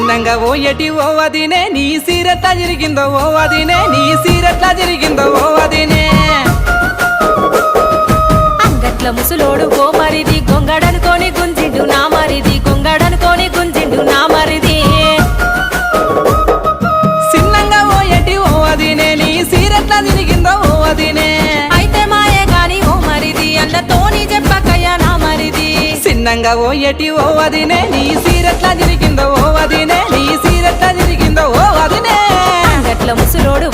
సిన్నంగా ఓ ఎటి ఓ వదినే నీ సీరెట్లా జరిగిందో ఓ వదినే నీ సీరెట్లా జరిగిందో ఓ వదినే అంగట్ల ముసులోడు ఓ మరిది గొంగడనుకోని గుంజిండు నా మరిది గొంగడనుకోని గుంజిండు నా మరిది సిన్నంగా ఓ ఎటి ఓ వదినే నీ సీరెట్లా జరిగిందో ఓ వదినే అయితే మాయే గాని ఓ మరిది అన్నతోని చెప్పకయ్యా నా మరిది సిన్నంగా ఓ ఎటి ఓ వదినే నీ సీరెట్లా జరిగిందో ఓ వదినే నీ సీరెట్లా జరిగిందో ఓ వదినే అంగట్ల ముసులోడు